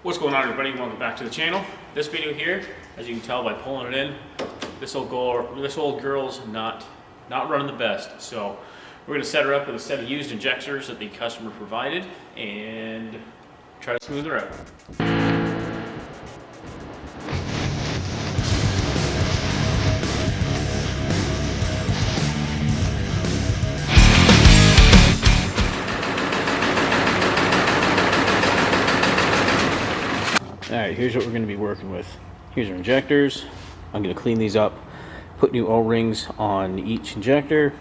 What's going on, everybody? Welcome back to the channel. This video here, as you can tell by pulling it in, this old girl's not running the best. So we're going to set her up with a set of used injectors that the customer provided and try to smooth her out. Alright, here's what we're going to be working with. Here's our injectors. I'm going to clean these up, put new O-rings on each injector.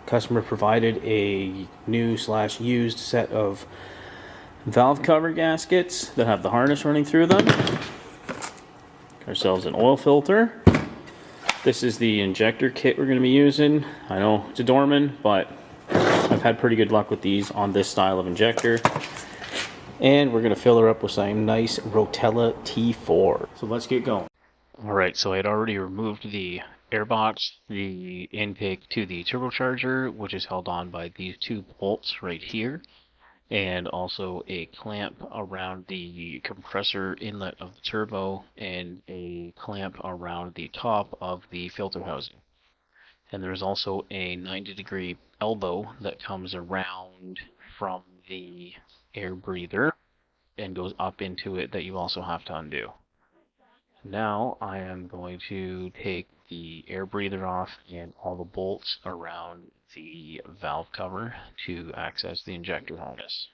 Customer provided a new/used set of valve cover gaskets that have the harness running through them. Ourselves an oil filter. This is the injector kit we're going to be using. I know it's a Dorman, but I've had pretty good luck with these on this style of injector. And we're going to fill her up with some nice Rotella T4. So let's get going. Alright, so I had already removed the airbox, the intake to the turbocharger, which is held on by these two bolts right here, and also a clamp around the compressor inlet of the turbo, and a clamp around the top of the filter housing. And there's also a 90-degree elbow that comes around from the air breather and goes up into it that you also have to undo. Now I am going to take the air breather off and all the bolts around the valve cover to access the injector harness.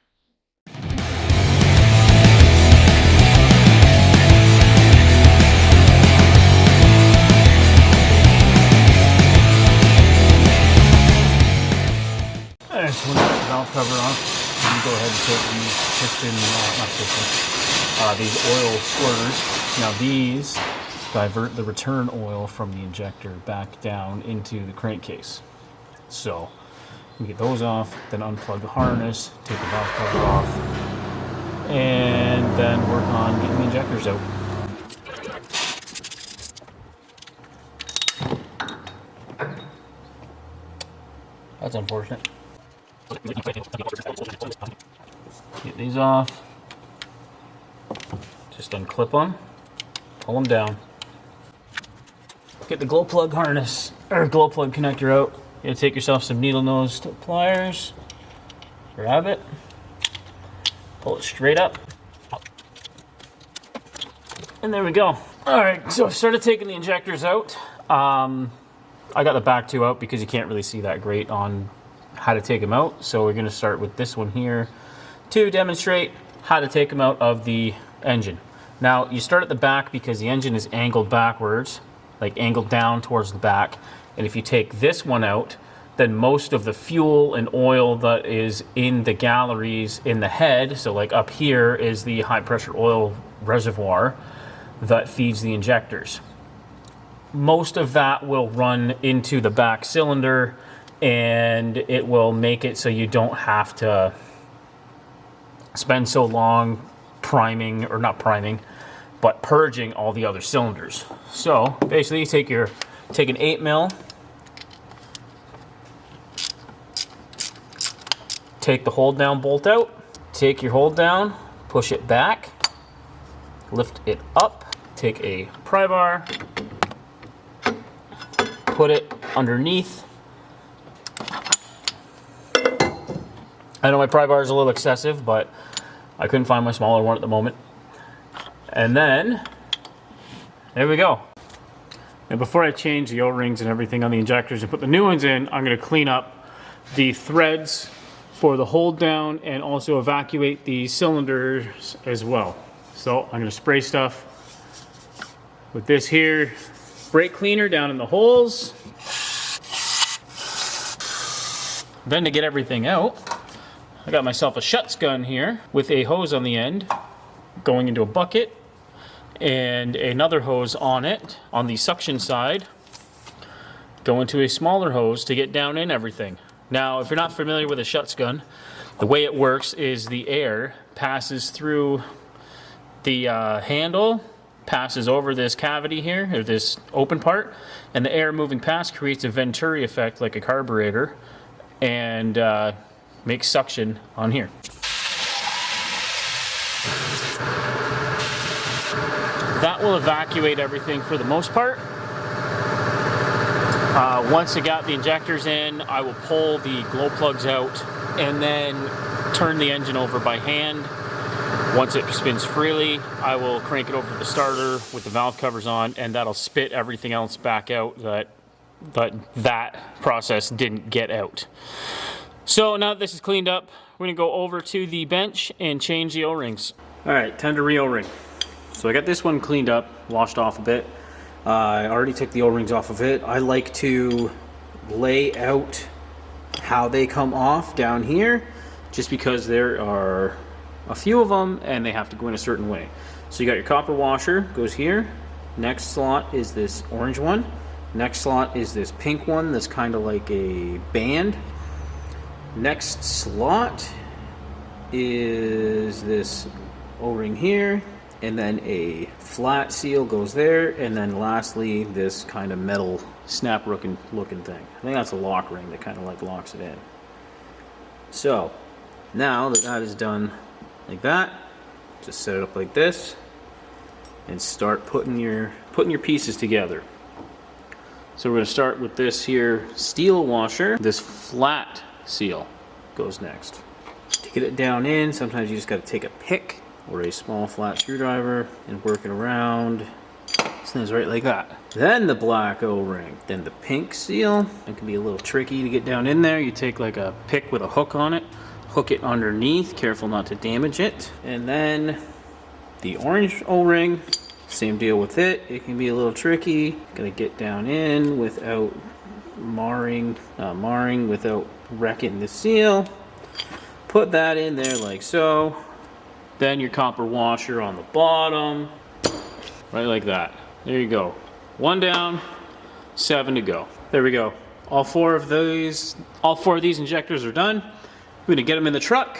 Alright, so we'll get the valve cover off. You can go ahead and take these oil squirters. Now these divert the return oil from the injector back down into the crankcase. So we get those off, then unplug the harness, take the valve cover off, and then work on getting the injectors out. That's unfortunate. Get these off. Just unclip them, pull them down. Get the glow plug harness or glow plug connector out. You're gonna take yourself some needle nosed pliers, grab it, pull it straight up, and there we go. All right, so I started taking the injectors out. I got the back two out because you can't really see that great on how to take them out. So we're going to start with this one here to demonstrate how to take them out of the engine. Now you start at the back because the engine is angled backwards, like angled down towards the back. And if you take this one out, then most of the fuel and oil that is in the galleries in the head, so like up here is the high pressure oil reservoir that feeds the injectors. Most of that will run into the back cylinder, and it will make it so you don't have to spend so long priming, or not priming, but purging all the other cylinders. So basically you take an 8mm, take the hold down bolt out, take your hold down, push it back, lift it up, take a pry bar, put it underneath. I know my pry bar is a little excessive, but I couldn't find my smaller one at the moment. And then, there we go. And before I change the O-rings and everything on the injectors and put the new ones in, I'm going to clean up the threads for the hold down and also evacuate the cylinders as well. So I'm going to spray stuff with this here brake cleaner down in the holes. Then to get everything out, I got myself a Schutz gun here with a hose on the end going into a bucket and another hose on it on the suction side going to a smaller hose to get down in everything. Now, if you're not familiar with a Schutz gun, the way it works is the air passes through the handle, passes over this cavity here, or this open part, and the air moving past creates a Venturi effect like a carburetor and makes suction on here. that will evacuate everything for the most part. Once I got the injectors in, I will pull the glow plugs out and then turn the engine over by hand. Once it spins freely, I will crank it over to the starter with the valve covers on, and that'll spit everything else back out that process didn't get out. So now that this is cleaned up, we're gonna go over to the bench and change the O-rings. All right, time to re-O-ring. So I got this one cleaned up, washed off a bit. I already took the O-rings off of it. I like to lay out how they come off down here, just because there are a few of them and they have to go in a certain way. So you got your copper washer, goes here. Next slot is this orange one. Next slot is this pink one that's kind of like a band. Next slot is this O-ring here, and then a flat seal goes there, and then lastly this kind of metal snap looking thing. I think that's a lock ring that kind of like locks it in. So now that that is done like that, just set it up like this and start putting your pieces together. So we're going to start with this here steel washer. This flat seal goes next. To get it down in, sometimes you just got to take a pick or a small flat screwdriver and work it around. It's right like that. Then the black O-ring. Then the pink seal. It can be a little tricky to get down in there. You take like a pick with a hook on it, hook it underneath, careful not to damage it. And then the orange O-ring, same deal with it. It can be a little tricky. Gotta get down in without marring, without wrecking the seal. Put that in there like so. Then your copper washer on the bottom, right like that. There you go. 1 down, 7 to go. There we go. All four of these injectors are done. We're gonna get them in the truck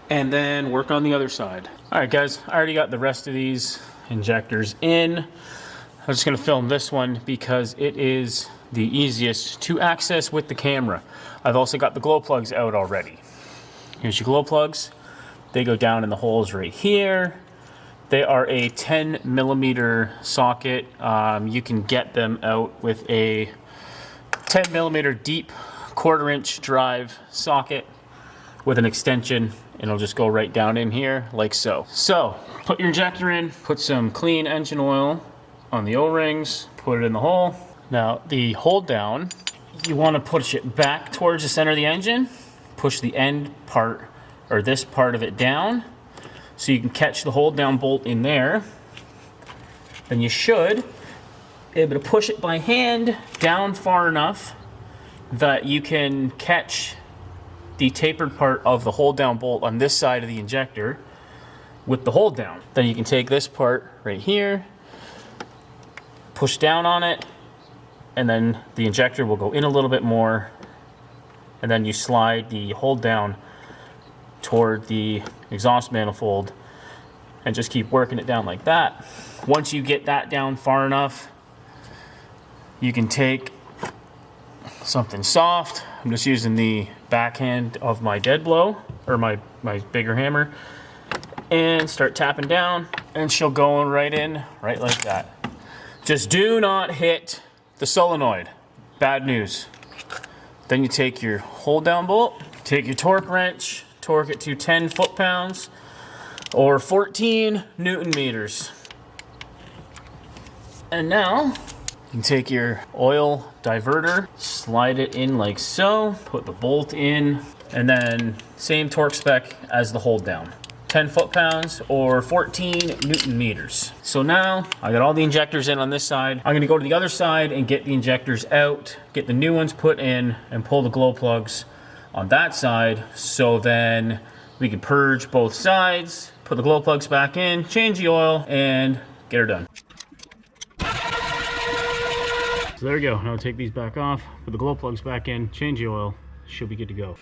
and then work on the other side. All right, guys, I already got the rest of these injectors in. I'm just gonna film this one because it is the easiest to access with the camera. I've also got the glow plugs out already. Here's your glow plugs. They go down in the holes right here. They are a 10mm socket. You can get them out with a 10mm deep 1/4" drive socket with an extension. It'll just go right down in here like so. So put your injector in, put some clean engine oil on the O-rings, put it in the hole. Now the hold down, you want to push it back towards the center of the engine, push the end part or this part of it down so you can catch the hold down bolt in there. Then you should be able to push it by hand down far enough that you can catch the tapered part of the hold down bolt on this side of the injector with the hold down. Then you can take this part right here, push down on it, and then the injector will go in a little bit more, and then you slide the hold down toward the exhaust manifold and just keep working it down like that. Once you get that down far enough, you can take something soft. I'm just using the backhand of my dead blow, or my bigger hammer, and start tapping down, and she'll go right in, right like that. Just do not hit the solenoid. Bad news. Then you take your hold down bolt, take your torque wrench, torque it to 10 foot-pounds or 14 Newton meters. And now you can take your oil diverter, slide it in like so, put the bolt in, and then same torque spec as the hold down. 10 foot-pounds or 14 Newton meters. So now I got all the injectors in on this side. I'm gonna go to the other side and get the injectors out, get the new ones put in, and pull the glow plugs on that side, so then we can purge both sides, put the glow plugs back in, change the oil, and get her done. So there we go. Now I'll take these back off, put the glow plugs back in, change the oil, she'll be good to go.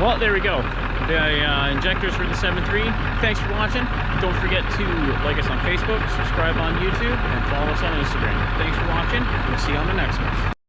Well, there we go. The injectors for the 7.3. Thanks for watching. Don't forget to like us on Facebook, subscribe on YouTube, and follow us on Instagram. Thanks for watching. We'll see you on the next one.